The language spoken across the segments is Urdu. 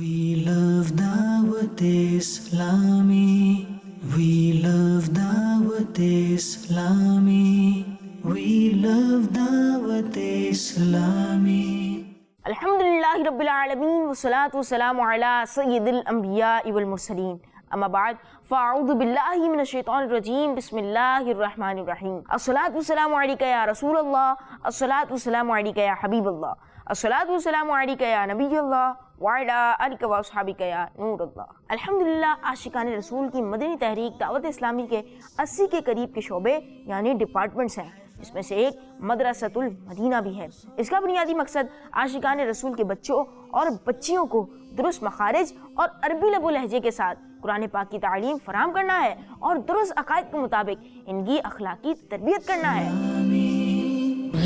We love Dawat Islami. We love Dawat Islami. We love Dawat Islami. الحمدللہ رب العالمین والصلاة والسلام علی سید الانبیاء والمرسلین، اما بعد فاعوذ باللہ من الشیطان الرجیم، بسم اللہ الرحمن الرحیم۔ الصلاة والسلام علیکہ یا رسول اللہ، الصلاة والسلام علیکہ یا حبیب اللہ، الصلاة والسلام علیکہ یا نبی اللہ وعلی آلک و اصحابک یا نور اللہ۔ الحمدللہ عاشقان رسول کی مدنی تحریک دعوت اسلامی کے 80 کے قریب کے شعبے یعنی ڈپارٹمنٹس ہیں، جس میں سے ایک مدرسۃ المدینہ بھی ہے۔ اس کا بنیادی مقصد عاشقان رسول کے بچوں اور بچیوں کو درست مخارج اور عربی لب و لہجے کے ساتھ قرآن پاک کی تعلیم فراہم کرنا ہے اور درست عقائد کے مطابق ان کی اخلاقی تربیت کرنا ہے۔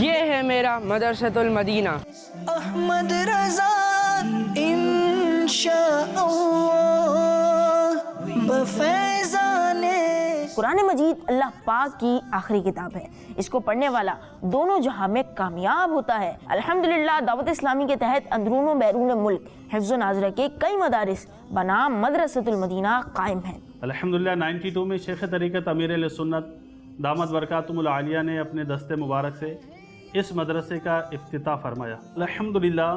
یہ ہے میرا مدرسۃ المدینہ۔ احمد رضا انشاءاللہ بفیضان۔ قرآن مجید اللہ پاک کی آخری کتاب ہے، اس کو پڑھنے والا دونوں جہاں میں کامیاب ہوتا ہے۔ الحمدللہ دعوت اسلامی کے تحت اندرون و بیرون ملک حفظ و ناظرہ کے کئی مدارس بنام مدرسۃ المدینہ قائم ہیں۔ الحمدللہ 92 میں شیخ طریقت امیر اہل سنت دامت برکاتہم العالیہ نے اپنے دست مبارک سے اس مدرسے کا افتتاح فرمایا۔ الحمدللہ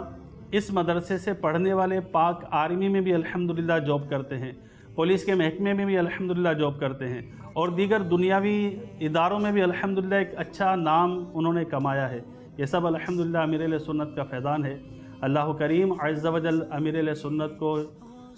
اس مدرسے سے پڑھنے والے پاک آرمی میں بھی الحمدللہ جاب کرتے ہیں، پولیس کے محکمے میں بھی الحمدللہ جاب کرتے ہیں، اور دیگر دنیاوی اداروں میں بھی الحمدللہ ایک اچھا نام انہوں نے کمایا ہے۔ یہ سب الحمدللہ امیر اہل سنت کا فیضان ہے۔ اللہ کریم عز و جل امیر اہل سنت کو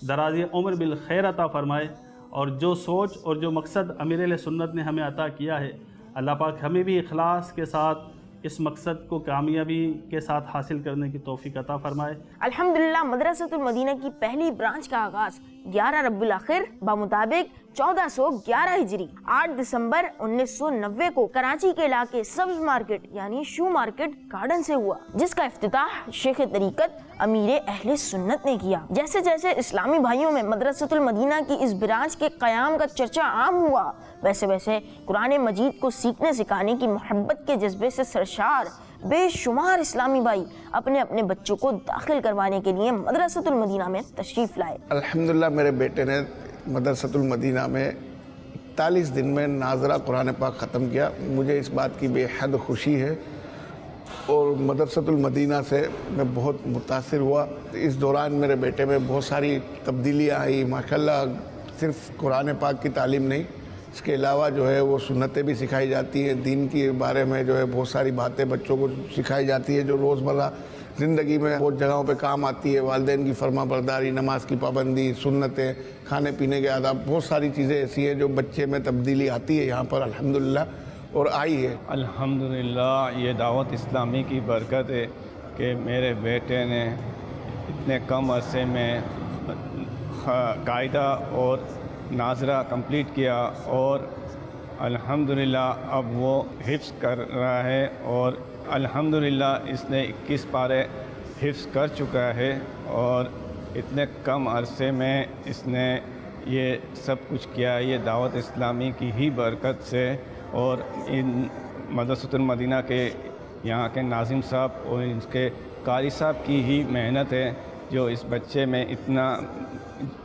دراز عمر بالخیر عطا فرمائے، اور جو سوچ اور جو مقصد امیر اہل سنت نے ہمیں عطا کیا ہے، اللہ پاک ہمیں بھی اخلاص کے ساتھ اس مقصد کو کامیابی کے ساتھ حاصل کرنے کی توفیق عطا فرمائے۔ الحمدللہ مدرسۃ المدینہ کی پہلی برانچ کا آغاز 11 ربیع الاخر بمطابق 1411 ہجری 8 دسمبر 1990 کو کراچی کے علاقے سبز مارکیٹ یعنی شو مارکیٹ گارڈن سے ہوا، جس کا افتتاح شیخ طریقت امیر اہل سنت نے کیا۔ جیسے جیسے اسلامی بھائیوں میں مدرسۃ المدینہ کی اس برانچ کے قیام کا چرچا عام ہوا، ویسے ویسے قرآن مجید کو سیکھنے سکھانے کی محبت کے جذبے سے سرشار بے شمار اسلامی بھائی اپنے اپنے بچوں کو داخل کروانے کے لیے مدرسۃ المدینہ میں تشریف لائے۔ الحمدللہ میرے بیٹے نے مدرسۃ المدینہ میں 41 دن میں ناظرہ قرآن پاک ختم کیا۔ مجھے اس بات کی بے حد خوشی ہے اور مدرسۃ المدینہ سے میں بہت متاثر ہوا۔ اس دوران میرے بیٹے میں بہت ساری تبدیلیاں آئی ماشاءاللہ۔ صرف قرآن پاک کی تعلیم نہیں، اس کے علاوہ جو ہے وہ سنتیں بھی سکھائی جاتی ہیں، دین کے بارے میں جو ہے بہت ساری باتیں بچوں کو سکھائی جاتی ہے جو روزمرہ زندگی میں بہت جگہوں پہ کام آتی ہے۔ والدین کی فرما برداری، نماز کی پابندی، سنتیں، کھانے پینے کے آداب، بہت ساری چیزیں ایسی ہیں جو بچے میں تبدیلی آتی ہے یہاں پر الحمدللہ اور آئی ہے۔ الحمدللہ یہ دعوت اسلامی کی برکت ہے کہ میرے بیٹے نے اتنے کم عرصے میں قاعدہ اور ناظرہ کمپلیٹ کیا، اور الحمدللہ اب وہ حفظ کر رہا ہے، اور الحمدللہ اس نے 21 پارے حفظ کر چکا ہے، اور اتنے کم عرصے میں اس نے یہ سب کچھ کیا۔ یہ دعوت اسلامی کی ہی برکت سے اور ان مدرسۃ المدینہ کے یہاں کے ناظم صاحب اور ان کے قاری صاحب کی ہی محنت ہے جو اس بچے میں اتنا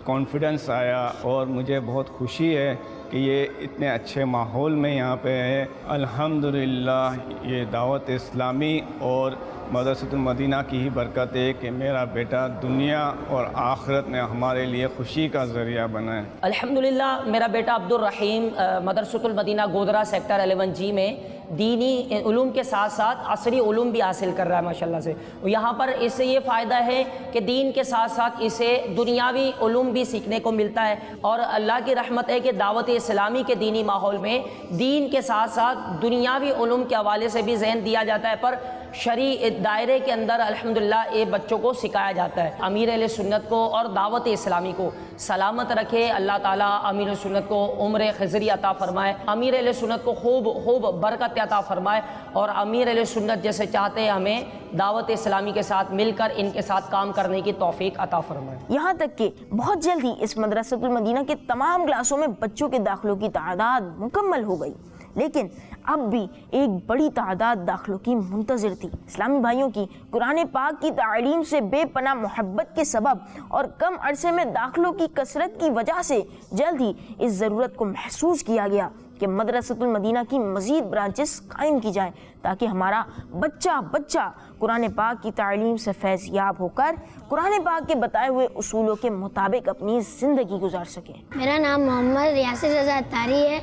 کانفیڈنس آیا، اور مجھے بہت خوشی ہے کہ یہ اتنے اچھے ماحول میں یہاں پہ ہے۔ الحمدللہ یہ دعوت اسلامی اور مدرسۃ المدینہ کی ہی برکت ہے کہ میرا بیٹا دنیا اور آخرت میں ہمارے لیے خوشی کا ذریعہ بنا ہے۔ الحمدللہ میرا بیٹا عبد الرحیم مدرسۃ المدینہ گودرا سیکٹر 11G میں دینی علوم کے ساتھ ساتھ عصری علوم بھی حاصل کر رہا ہے ماشاءاللہ سے۔ یہاں پر اس سے یہ فائدہ ہے کہ دین کے ساتھ ساتھ اسے دنیاوی علوم بھی سیکھنے کو ملتا ہے، اور اللہ کی رحمت ہے کہ دعوت اسلامی کے دینی ماحول میں دین کے ساتھ ساتھ دنیاوی علوم کے حوالے سے بھی ذہن دیا جاتا ہے، پر شرعی دائرے کے اندر الحمدللہ یہ بچوں کو سکھایا جاتا ہے۔ امیر اہل سنت کو اور دعوت اسلامی کو سلامت رکھے اللہ تعالیٰ، امیر اہل سنت کو عمر خضری عطا فرمائے، امیر اہل سنت کو خوب برکت عطا فرمائے، اور امیر اہل سنت جیسے چاہتے ہیں ہمیں دعوت اسلامی کے ساتھ مل کر ان کے ساتھ کام کرنے کی توفیق عطا فرمائے۔ یہاں تک کہ بہت جلد ہی اس مدرسۃ المدینہ کے تمام کلاسوں میں بچوں کے داخلوں کی تعداد مکمل ہو گئی۔ لیکن اب بھی ایک بڑی تعداد داخلوں کی منتظر تھی۔ اسلامی بھائیوں کی قرآن پاک کی تعلیم سے بے پناہ محبت کے سبب اور کم عرصے میں داخلوں کی کثرت کی وجہ سے جلد ہی اس ضرورت کو محسوس کیا گیا کہ مدرسۃ المدینہ کی مزید برانچز قائم کی جائیں تاکہ ہمارا بچہ قرآن پاک کی تعلیم سے فیض یاب ہو کر قرآن پاک کے بتائے ہوئے اصولوں کے مطابق اپنی زندگی گزار سکے۔ میرا نام محمد یاسر رضا اتاری ہے،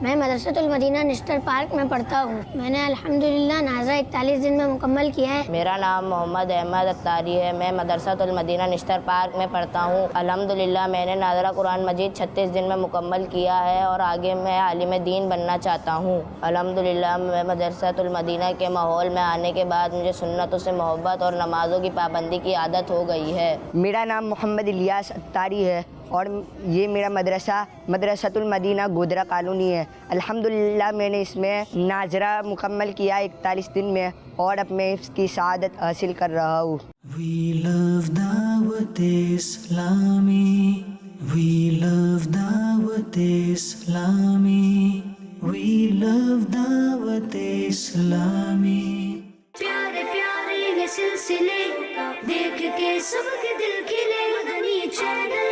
میں مدرسۃ المدینہ نشتر پارک میں پڑھتا ہوں۔ میں نے الحمدللہ ناظرہ 41 دن میں مکمل کیا ہے۔ میرا نام محمد احمد اتاری ہے، میں مدرسۃ المدینہ نشتر پارک میں پڑھتا ہوں۔ الحمدللہ میں نے ناظرہ قرآن مجید 36 دن میں مکمل کیا ہے اور آگے میں عالم دین بننا چاہتا ہوں۔ الحمدللہ میں مدرسۃ المدینہ کے ماحول میں آنے کے بعد مجھے سنتوں سے محبت اور نمازوں کی پابندی کی عادت ہو گئی ہے۔ میرا نام محمد الیاس اتاری ہے اور یہ میرا مدرسہ مدرسۃ المدینہ گودرا کالونی ہے۔ الحمدللہ میں نے اس میں ناظرہ مکمل کیا 41 دن میں اور اب میں حفظ کی سعادت حاصل کر رہا ہوں۔ We love دعوت اسلامی، We love دعوت اسلامی، We love دعوت اسلامی۔ پیارے پیارے یہ سلسلے دیکھ کے سب کے دل کھلے، مدنی چینل